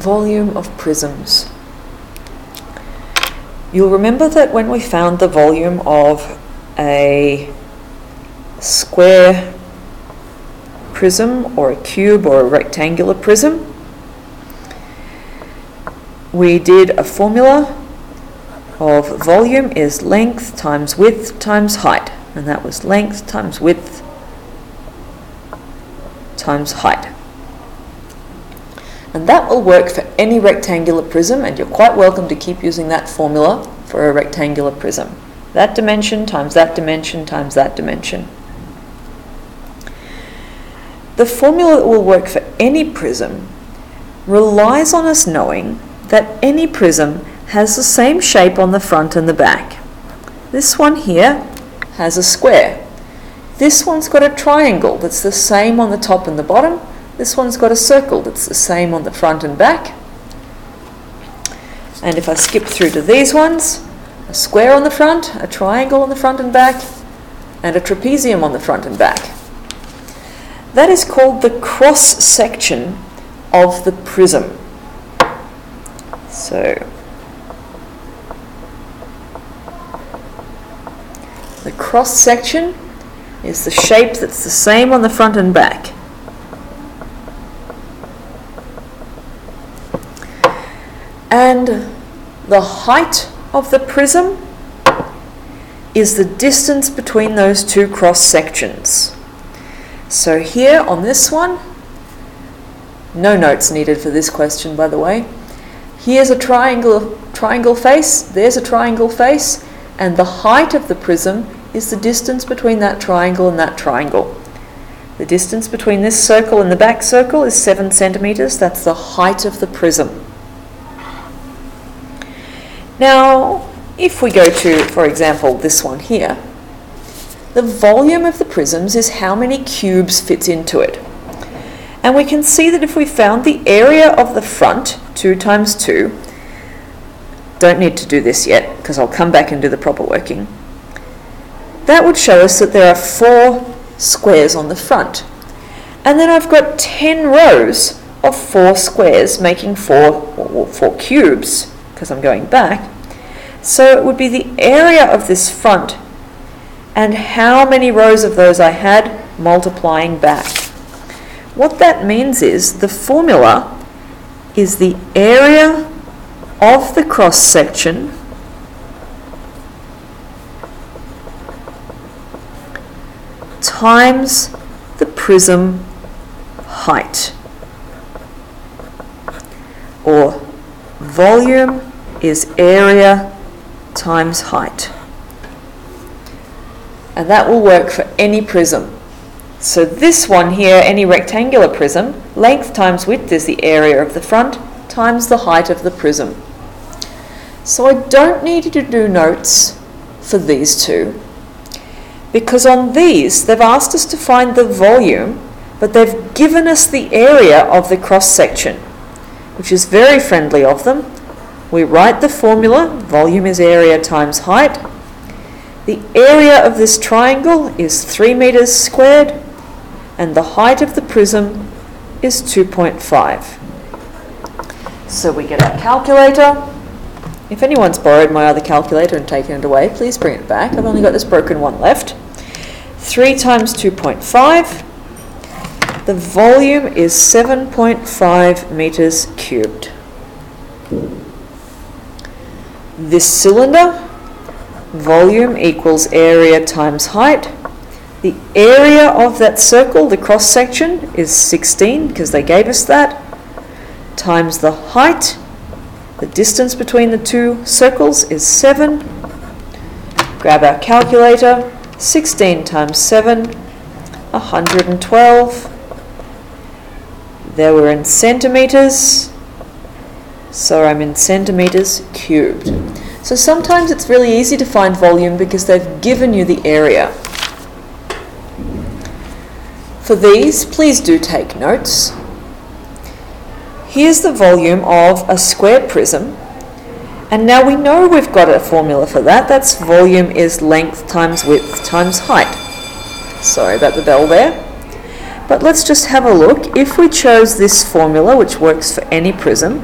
volume of prisms. You'll remember that when we found the volume of a square prism or a cube or a rectangular prism, we did a formula of volume is length times width times height, and that was length times width times height. And that will work for any rectangular prism, and you're quite welcome to keep using that formula for a rectangular prism. That dimension times that dimension times that dimension. The formula that will work for any prism relies on us knowing that any prism has the same shape on the front and the back. This one here has a square. This one's got a triangle that's the same on the top and the bottom. This one's got a circle that's the same on the front and back. And if I skip through to these ones, a square on the front, a triangle on the front and back, and a trapezium on the front and back. That is called the cross-section of the prism. So, the cross-section is the shape that's the same on the front and back. And the height of the prism is the distance between those two cross sections. So here on this one, no notes needed for this question, by the way. Here's a triangle face, there's a triangle face, and the height of the prism is the distance between that triangle and that triangle. The distance between this circle and the back circle is 7 centimeters. That's the height of the prism. Now, if we go to, for example, this one here, the volume of the prisms is how many cubes fits into it. And we can see that if we found the area of the front, 2 times 2, don't need to do this yet because I'll come back and do the proper working, that would show us that there are 4 squares on the front. And then I've got 10 rows of 4 squares making 4 cubes, because I'm going back. So it would be the area of this front and how many rows of those I had multiplying back. What that means is the formula is the area of the cross section times the prism height, or volume is area times height. And that will work for any prism. So this one here, any rectangular prism, length times width is the area of the front times the height of the prism. So I don't need you to do notes for these two, because on these they've asked us to find the volume, but they've given us the area of the cross section, which is very friendly of them. We write the formula, volume is area times height. The area of this triangle is 3 meters squared, and the height of the prism is 2.5. So we get our calculator. If anyone's borrowed my other calculator and taken it away, please bring it back. I've only got this broken one left. 3 times 2.5. The volume is 7.5 meters cubed. This cylinder, volume equals area times height. The area of that circle, the cross section, is 16 because they gave us that, times the height. The distance between the two circles is 7. Grab our calculator. 16 times 7, 112. There we're in centimeters, so I'm in centimeters cubed. So sometimes it's really easy to find volume because they've given you the area. For these, please do take notes. Here's the volume of a square prism, and now we know we've got a formula for that. That's volume is length times width times height. Sorry about the bell there. But let's just have a look. If we chose this formula, which works for any prism,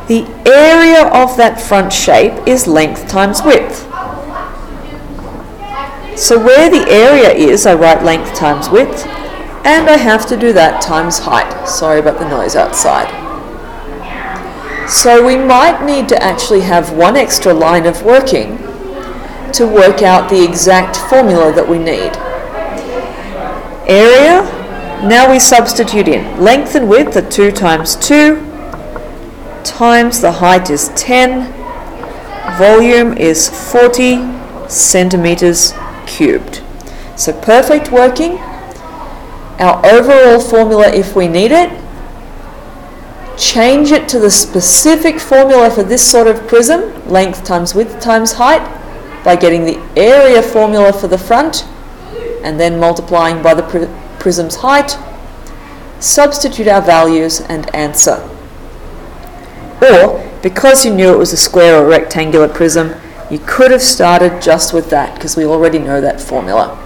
the area of that front shape is length times width. So where the area is, I write length times width, and I have to do that times height. Sorry about the noise outside. So we might need to actually have one extra line of working to work out the exact formula that we need. Area, now we substitute in. Length and width are 2 times 2, times the height is 10, volume is 40 centimeters cubed. So perfect working. Our overall formula, if we need it, change it to the specific formula for this sort of prism, length times width times height, by getting the area formula for the front and then multiplying by the prism's height, substitute our values and answer. Or, because you knew it was a square or rectangular prism, you could have started just with that because we already know that formula.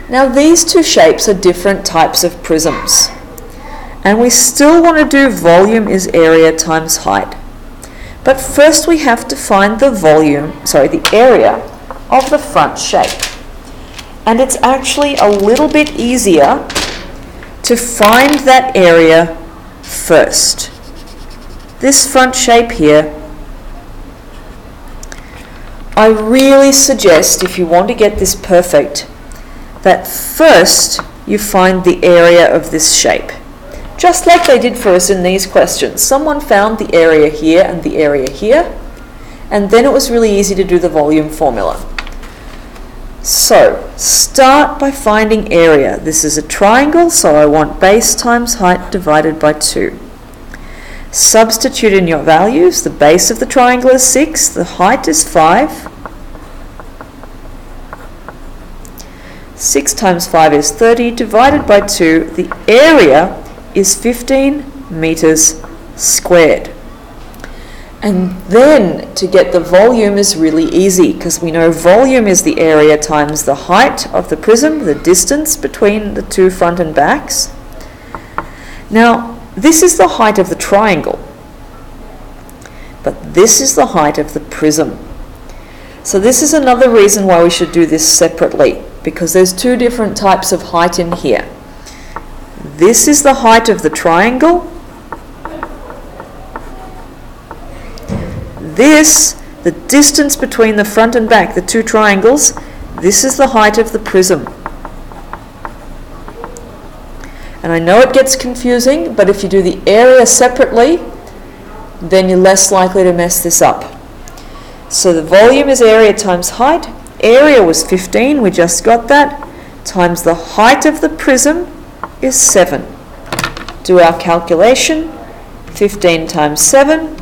Now these two shapes are different types of prisms, and we still want to do volume is area times height. But first we have to find the area of the front shape. And it's actually a little bit easier to find that area first. This front shape here, I really suggest, if you want to get this perfect, that first you find the area of this shape. Just like they did for us in these questions. Someone found the area here and the area here, and then it was really easy to do the volume formula. So, start by finding area. This is a triangle, so I want base times height divided by 2. Substitute in your values. The base of the triangle is 6, the height is 5. 6 times 5 is 30, divided by 2. The area is 15 meters squared. And then to get the volume is really easy, because we know volume is the area times the height of the prism, the distance between the two front and backs. Now, this is the height of the triangle, but this is the height of the prism. So this is another reason why we should do this separately, because there's two different types of height in here. This is the height of the triangle. This, the distance between the front and back, the two triangles, this is the height of the prism. And I know it gets confusing, but if you do the area separately, then you're less likely to mess this up. So the volume is area times height. Area was 15, we just got that, times the height of the prism is 7. Do our calculation. 15 times 7.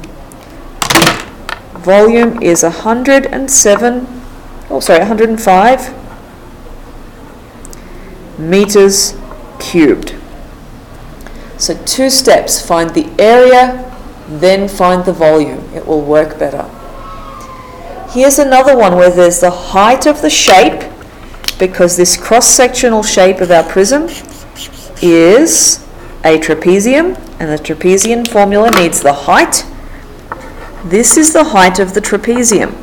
Volume is 105 meters cubed. So 2 steps, find the area, then find the volume. It will work better. Here's another one where there's the height of the shape, because this cross-sectional shape of our prism is a trapezium, and the trapezium formula needs the height. This is the height of the trapezium.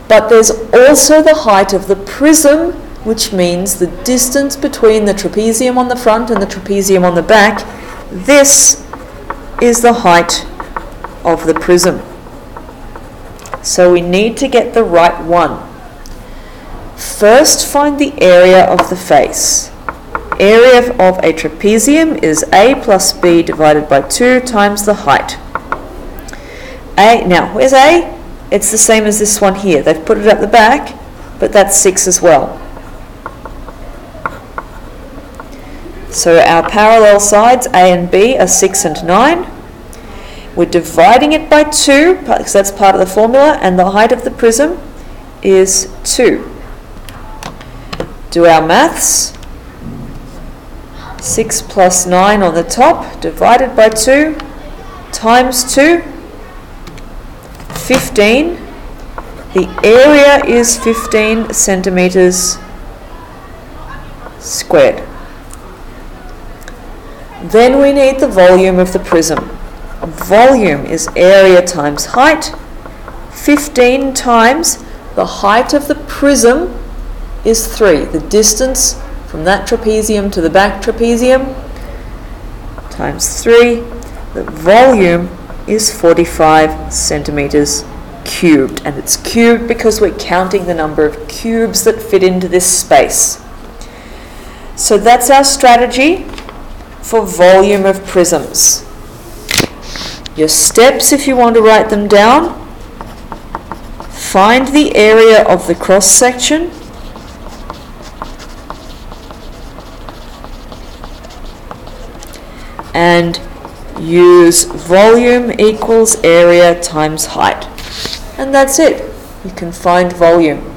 But there's also the height of the prism, which means the distance between the trapezium on the front and the trapezium on the back. This is the height of the prism. So we need to get the right one. First, find the area of the face. Area of a trapezium is a plus b divided by 2 times the height. Now, where's a? It's the same as this one here. They've put it at the back, but that's 6 as well. So our parallel sides, A and B, are 6 and 9. We're dividing it by 2, because that's part of the formula, and the height of the prism is 2. Do our maths. 6 plus 9 on the top, divided by 2, times 2. 15. The area is 15 centimeters squared. Then we need the volume of the prism. Volume is area times height. 15 times the height of the prism is 3. The distance from that trapezium to the back trapezium times 3. The volume is 45 centimeters cubed, and it's cubed because we're counting the number of cubes that fit into this space. So that's our strategy for volume of prisms. Your steps, if you want to write them down: find the area of the cross section, and use volume equals area times height. And that's it. You can find volume.